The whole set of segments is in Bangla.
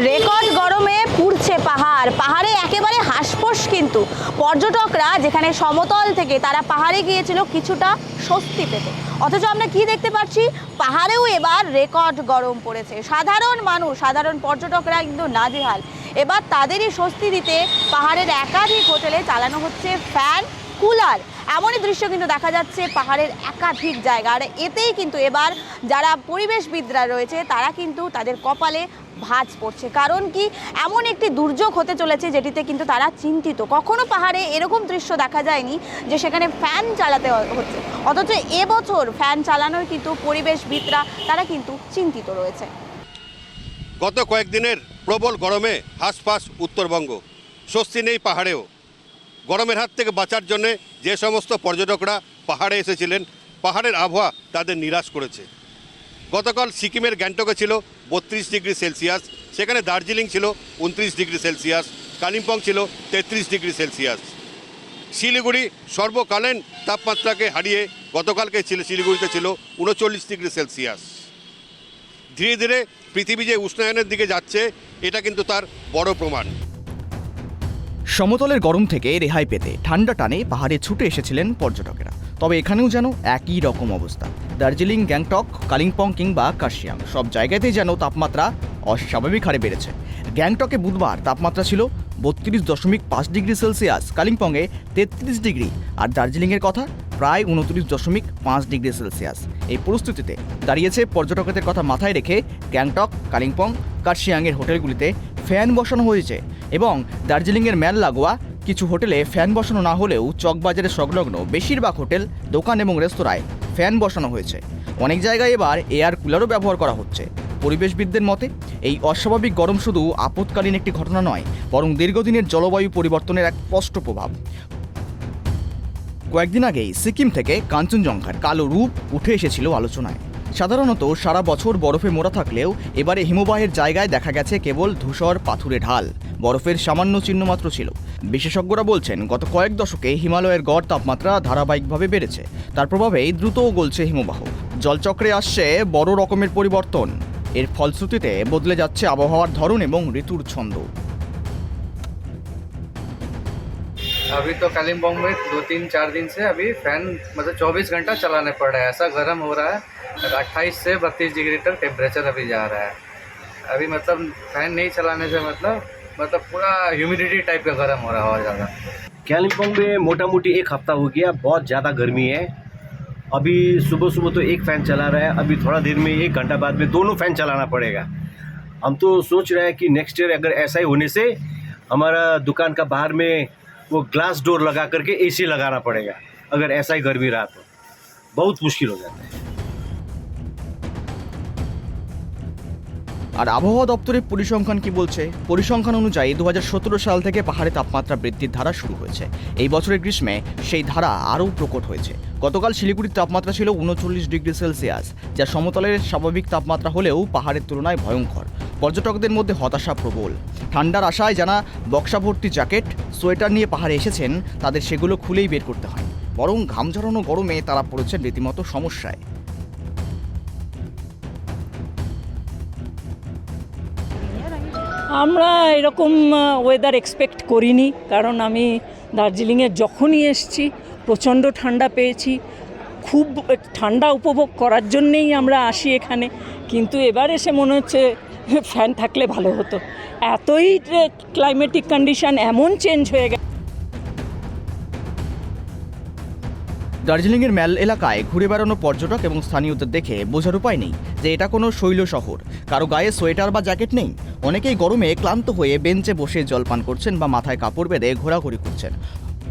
রেকর্ড গরমে পুড়ছে পাহাড়। পাহাড়ে একেবারে হাঁসফাঁস কিন্তু পর্যটকরা যেখানে সমতল থেকে তারা পাহাড়ে গিয়েছিল কিছুটা স্বস্তি পেতে, অথচ আমরা কি দেখতে পাচ্ছি, পাহাড়েও এবার রেকর্ড গরম পড়েছে। সাধারণ মানুষ, সাধারণ পর্যটকরা কিন্তু নাজেহাল। এবার তাদেরই স্বস্তি দিতে পাহাড়ের একাধিক হোটেলে চালানো হচ্ছে ফ্যান, কুলার। এমনই দৃশ্য কিন্তু দেখা যাচ্ছে পাহাড়ের একাধিক জায়গা। আর এতেই কিন্তু এবার যারা পরিবেশবিদরা রয়েছে তারা কিন্তু তাদের কপালে ভাঁজ পড়ছে। কারণ কি, এমন একটি দুর্যোগ হতে চলেছে যেটিতে কিন্তু তারা চিন্তিত। কখনো পাহাড়ে এরকম দৃশ্য দেখা যায়নি যে সেখানে ফ্যান চালাতে হচ্ছে, অথচ এবছর ফ্যান চালানোর কিন্তু পরিবেশবিদরা তারা কিন্তু চিন্তিত রয়েছে। গত কয়েকদিনের প্রবল গরমে হাঁসফাঁস উত্তরবঙ্গ, স্বস্তি নেই পাহাড়েও। গরমের হাত থেকে বাঁচার জন্যে যে সমস্ত পর্যটকরা পাহাড়ে এসেছিলেন, পাহাড়ের আবহাওয়া তাদের নিরাশ করেছে। গতকাল সিকিমের গ্যাংটকে ছিল 32 ডিগ্রি সেলসিয়াস, সেখানে দার্জিলিং ছিল 29 ডিগ্রি সেলসিয়াস, কালিম্পং ছিল 33 ডিগ্রি সেলসিয়াস। শিলিগুড়ি সর্বকালীন তাপমাত্রাকে হারিয়ে গতকালকে শিলিগুড়িতে ছিল 39 ডিগ্রি সেলসিয়াস। ধীরে ধীরে পৃথিবী যে উষ্ণায়নের দিকে যাচ্ছে, এটা কিন্তু তার বড় প্রমাণ। সমতলের গরম থেকে রেহাই পেতে ঠান্ডা টানে পাহাড়ে ছুটে এসেছিলেন পর্যটকেরা। তবে এখানেও যেন একই রকম অবস্থা। দার্জিলিং, গ্যাংটক, কালিম্পং কিংবা কার্শিয়াং সব জায়গাতেই যেন তাপমাত্রা অস্বাভাবিক হারে বেড়েছে। গ্যাংটকে বুধবার তাপমাত্রা ছিল 32.5 ডিগ্রি সেলসিয়াস, কালিম্পংয়ে 33 ডিগ্রি, আর দার্জিলিংয়ের কথা প্রায় 29.5 ডিগ্রি সেলসিয়াস। এই পরিস্থিতিতে দাঁড়িয়েছে পর্যটকদের কথা মাথায় রেখে গ্যাংটক, কালিম্পং, কার্শিয়াংয়ের হোটেলগুলিতে ফ্যান বসানো হয়েছে এবং দার্জিলিংয়ের ম্যাল লাগোয়া কিছু হোটেলে ফ্যান বসানো না হলেও চকবাজারের সংলগ্ন বেশিরভাগ হোটেল, দোকান এবং রেস্তোরাঁয় ফ্যান বসানো হয়েছে। অনেক জায়গায় এবার এয়ার কুলারও ব্যবহার করা হচ্ছে। পরিবেশবিদদের মতে এই অস্বাভাবিক গরম শুধু আপৎকালীন একটি ঘটনা নয়, বরং দীর্ঘদিনের জলবায়ু পরিবর্তনের এক স্পষ্ট প্রভাব। কয়েকদিন আগেই সিকিম থেকে কাঞ্চনজঙ্ঘার কালো রূপ উঠে এসেছিল আলোচনায়। সাধারণত সারা বছর বরফে মোড়া থাকলেও এবারে হিমবাহের জায়গায় দেখা গেছে কেবল ধূসর পাথুরে ঢাল। বরফের সামান্য চিহ্ন মাত্র ছিল। বিশেষজ্ঞরা বলছেন, গত কয়েক দশকে হিমালয়ের গড় তাপমাত্রা ধারাবাহিকভাবে বেড়েছে। তার প্রভাবেই দ্রুত গলছে হিমবাহ। জলচক্রে আসছে বড় রকমের পরিবর্তন। এর ফলশ্রুতিতে বদলে যাচ্ছে আবহাওয়ার ধরন এবং ঋতুর ছন্দ। अभी तो कालिम्पोंग में 2-3-4 दिन से अभी फैन मतलब 24 घंटा चलाने पड़ रहा है। ऐसा गर्म हो रहा है, 28 से 32 डिग्री तक टेम्परेचर अभी जा रहा है। अभी मतलब फैन नहीं चलाने से मतलब पूरा ह्यूमिडिटी टाइप का गर्म हो रहा है और ज़्यादा। कालिम्पोंग में मोटा मोटी एक हफ्ता हो गया, बहुत ज़्यादा गर्मी है। अभी सुबह सुबह तो एक फ़ैन चला रहा है, अभी थोड़ा देर में 1 घंटा बाद में दोनों फ़ैन चलाना पड़ेगा। हम तो सोच रहे हैं कि नेक्स्ट ईयर अगर ऐसा ही होने से हमारा दुकान का बाहर में वो ग्लास डोर लगा करके एसी लगाना पड़ेगा। अगर ऐसा ही गर्मी रहा तो बहुत मुश्किल हो जाता है। আর আবহাওয়া দপ্তরের পরিসংখ্যান কি বলছে? পরিসংখ্যান অনুযায়ী 2017 সাল থেকে পাহাড়ে তাপমাত্রা বৃদ্ধির ধারা শুরু হয়েছে। এই বছরের গ্রীষ্মে সেই ধারা আরও প্রকট হয়েছে। গতকাল শিলিগুড়ির তাপমাত্রা ছিল 39 ডিগ্রি সেলসিয়াস, যা সমতলের স্বাভাবিক তাপমাত্রা হলেও পাহাড়ের তুলনায় ভয়ঙ্কর। পর্যটকদের মধ্যে হতাশা প্রবল। ঠান্ডার আশায় যারা বক্সা ভর্তি জ্যাকেট, সোয়েটার নিয়ে পাহাড়ে এসেছেন, তাদের সেগুলো খুলেই বের করতে হয়। বরং ঘাম ঝরানো গরমে তারা পড়েছেন রীতিমতো সমস্যায়। আমরা এরকম ওয়েদার এক্সপেক্ট করিনি, কারণ আমি দার্জিলিংয়ে যখনই এসেছি প্রচণ্ড ঠান্ডা পেয়েছি। খুব ঠান্ডা উপভোগ করার জন্যেই আমরা আসি এখানে, কিন্তু এবার এসে মনে হচ্ছে ফ্যান থাকলে ভালো হতো। এতই ক্লাইমেটিক কন্ডিশন এমন চেঞ্জ হয়ে গেছে। দার্জিলিংয়ের ম্যাল এলাকায় ঘুরে বেড়ানো পর্যটক এবং স্থানীয়দের দেখে বোঝার উপায় নেই যে এটা কোনো শৈল শহর। কারো গায়ে সোয়েটার বা জ্যাকেট নেই। অনেকেই গরমে ক্লান্ত হয়ে বেঞ্চে বসে জলপান করছেন বা মাথায় কাপড় বেঁধে ঘোরাঘুরি করছেন।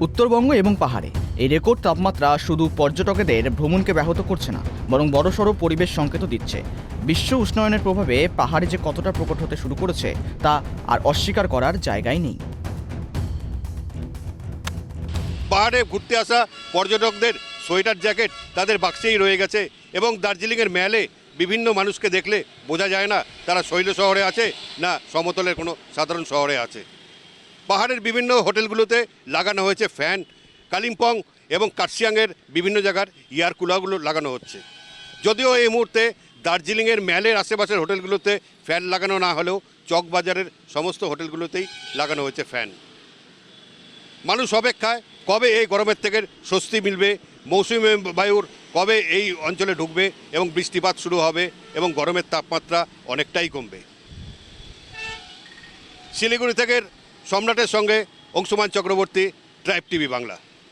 উত্তরবঙ্গ এবং পাহাড়ে এই রেকর্ড তাপমাত্রা শুধু পর্যটকদের ভ্রমণকে ব্যাহত করছে না, বরং বড়সড় পরিবেশ সংকেতও দিচ্ছে। বিশ্ব উষ্ণায়নের প্রভাবে পাহাড়ে যে কতটা প্রকট হতে শুরু করেছে তা আর অস্বীকার করার জায়গায় নেই। পাহাড়ে ঘুরতে আসা পর্যটকদের সোয়েটার জ্যাকেট তাদের বাক্সেই রয়ে গেছে এবং দার্জিলিংয়ের ম্যালে বিভিন্ন মানুষকে দেখলে বোঝা যায় না তারা শৈল শহরে আছে না সমতলের কোনো সাধারণ শহরে আছে। পাহাড়ের বিভিন্ন হোটেলগুলোতে লাগানো হয়েছে ফ্যান। কালিম্পং এবং কার্শিয়াংয়ের বিভিন্ন জায়গার এয়ার কুলারগুলো লাগানো হচ্ছে। যদিও এই মুহূর্তে দার্জিলিংয়ের ম্যালের আশেপাশের হোটেলগুলোতে ফ্যান লাগানো না হলেও চকবাজারের সমস্ত হোটেলগুলোতেই লাগানো হয়েছে ফ্যান। মানুষ অপেক্ষায় কবে এই গরমের থেকে স্বস্তি মিলবে, মৌসুমী বায়ুর কবে এই অঞ্চলে ঢুকবে এবং বৃষ্টিপাত শুরু হবে এবং গরমের তাপমাত্রা অনেকটাই কমবে। শিলিগুড়ি থেকে সম্রাটের সঙ্গে অংশুমান চক্রবর্তী, ট্রাইব টিভি বাংলা।